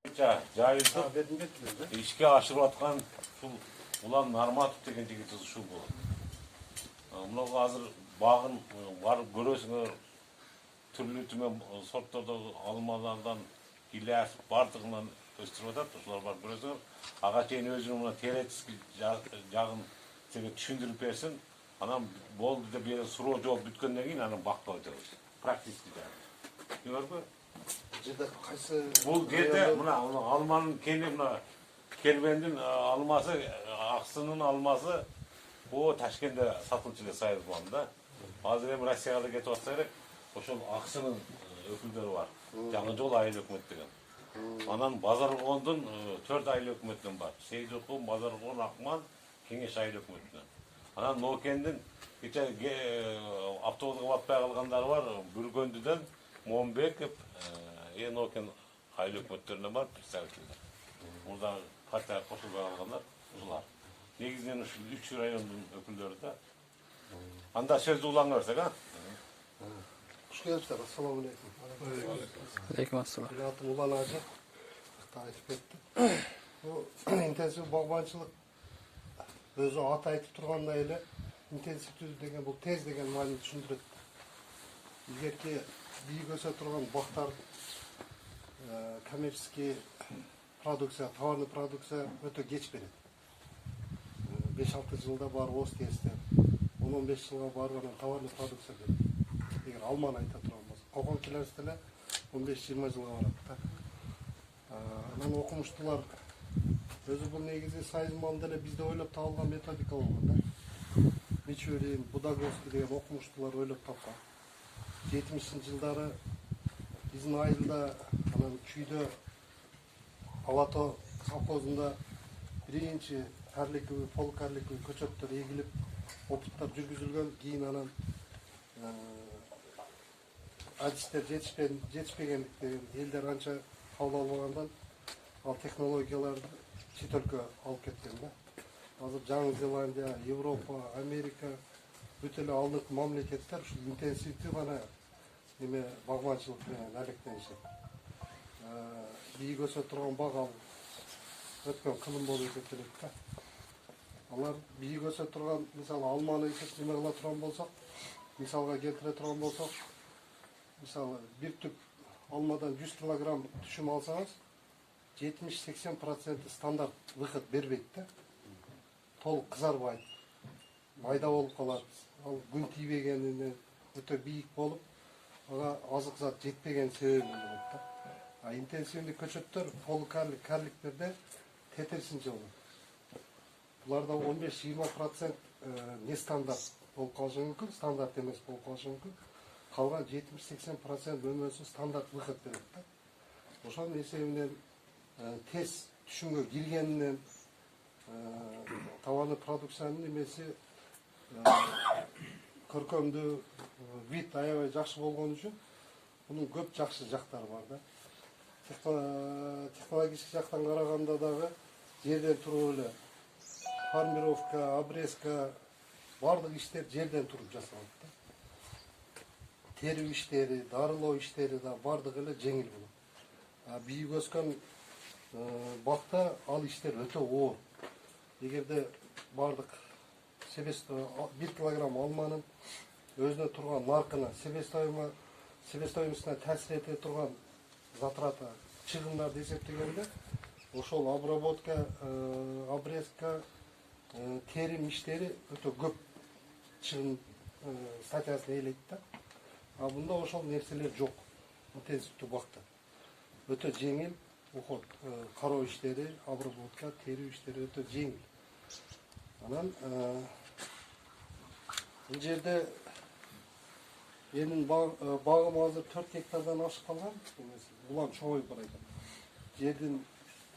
Жайылтып ишке ашырып аткан ушул Улан Нарматов деген жигит ушул болот. Мынау азыр багын барып көрөсүңөр, түрлүү түмен сорттордогу алмалардан гиляс бардыгынан өстүрүп атат. Ушулар барып көрөсүңөр. Ага чейин өзүнүн мына теоретический жагын сизге түшүндүрүп берсин. Анан болду деп бир суроо жооп бүткөндөн кийин анан бактап өтөбүз. Практический жагы. Көрдүңөрбү? Бул жерде мына алманын кени мына Кербендин алмасы, Аксынын алмасы о Ташкентте сатылчу эле сайыз болганда. Азыр эми Россияга да кетип атса керек. Ошол Аксынын өкүлдөрү бар. Жаңы жол айыл өкмөт деген. Анан Базаркондун 4 айыл өкмөтүнөн бар. Сейдукун, Базаркон, Акман, Кеңеш айыл өкмөтүнөн. Анан Нокендин кече автобуска батпай калгандары бар. Бүргөндүдөн Момбеков, Нокен айыл өкмөттөрүнөн бар представителдер. Мурда партияга кошулбай калгандар ушулар. Негизинен ушул 3 райондун өкүлдөрү да. Анда сөздү улаңа берсек, а? Хуш келипсиздер. Ассаламу алейкум. Алейкум ассалам. Менин атым Улан Ажы. Айтып кетти. Бул интенсив багбанчылык өзү аты айтып тургандай эле интенсивдүү деген бул тез деген маанини түшүндүрөт. Эгерки бийик өсө турган бактар коммерческий продукция, товарный продукция өтө кеч берет. 5-6 жылда барып оз тесте, 10-15 жылга барып анан товарный продукция берет. Эгер алманы айта турган болсо, кокон келерс деле 15-20 жылга барат да. Анан окумуштуулар өзү бул негизи сайыз малында эле бизде ойлоп табылган методика болгон да. Мичурин, Будаговский деген окумуштуулар ойлоп тапкан. 70-жылдары биздин айылда анан чүйдө Алато совхозунда биринчи карликовый, полукарликовый көчөттөр эгилип, опыттар жүргүзүлгөн. Кийин анан адистер жетишпегендиктен элдер анча кабыл албагандан ал технологияларды чет өлкө алып кеткен да. Азыр Жаңы Зеландия, Европа, Америка бүт эле алдыңкы мамлекеттер ушул интенсивдүү гана неме багбанчылык менен алектенишет. Бийик өсө турган бак ал өткөн кылым болуп эсептелет да. Алар бийик өсө турган, мисалы алманы неме кыла турган болсок, мисалга келтире турган болсок, мисалы бир түп алмадан 100 килограмм түшүм алсаңыз, 70-80% стандарт выход бербейт да. Толук кызарбайт, майда болуп калат. Ал күн тийбегенинен өтө бийик болуп, ага азык зат жетпеген себебинен болот да. Интенсивдүү көчөттөр, полукарлик, карликтерде тетирсинче болот. Буларда 15-20% не стандарт болуп калышы мүмкүн, стандарт эмес болуп калышы мүмкүн. Калган 70-80% өнөөсү стандарт выход берет да. Ошонун эсебинен тез түшүмгө киргенинен товарный продукциянын эмеси көркөмдүү вид аябай жакшы болгон үчүн мунун көп жакшы жактары бар да. Технологический жактан караганда дагы жерден туруп эле формировка, обрезка бардык иштер жерден туруп жасалат да. Терүү иштери, дарылоо иштери да бардык эле жеңил болот. Бийик өскөн бакта ал иштер өтө оор. Эгерде бардык 1 килограмм алманын өзүнө турган наркына, себестоимостуна таасир эте турган затрата, чыгымдарды эсептегенде, ошол обработка, обрезка, терим иштери өтө көп чыгым статьясын ээлейт да. Бунда ошол нерселер жок. Интенсивдүү бакта. Өтө жеңил, уход, кароо иштери, обработка, терүү иштери өтө жеңил. Анан бул жерде менин багым азыр 4 гектардан ашып калган. Улан чоңоюп барайт. Жердин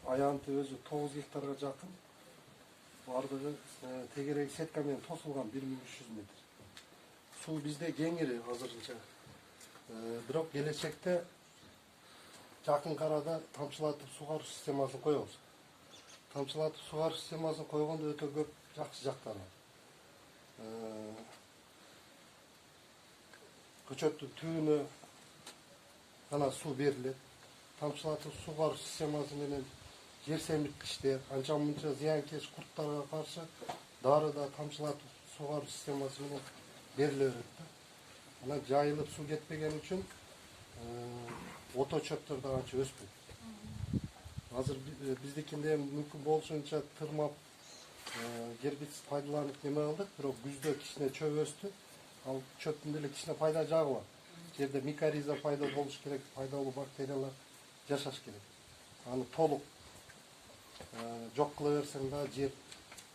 аянты өзү 9 гектарга жакын. Бардыгы тегерек сетка менен тосулган 1300 метр. Суу бизде кеңири азырынча. Бирок келечекте жакын арада тамчылатып сугаруу системасын коебуз. Тамчылатып сугаруу системасын койгондо өтө көп жакшы жактары бар. Көчөттүн түбүнө гана суу берилет. тамчылатып сугаруу системасы менен жер семирткичтер, анча мынча зыянкеч курттарга каршы дары да тамчылатып сугаруу системасы менен бериле берет да. Анан жайылып суу кетпеген үчүн ото чөптөр да анча өспөйт. Азыр биздикинде мүмкүн болушунча тырмап гербицид пайдаланып неме кылдык, бирок күздө кичине чөп өстү. Ал чөптүн деле кичине пайда жагы бар. Жерде микориза пайда болуш керек, пайдалуу бактериялар жашаш керек. Аны толук жок кыла берсең да жер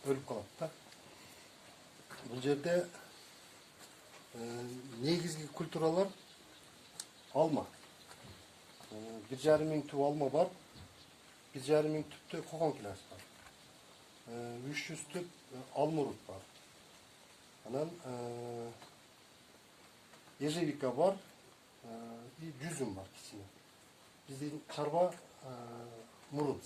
өлүп калат да. Бул жерде негизги культуралар алма. 1,5 миң түп алма бар. 1,5 миң түптө кокон килес бар. 300 түп алмурут бар. Анан ежевика бар, и жүзүм бар кичине. Биздин чарба мурун.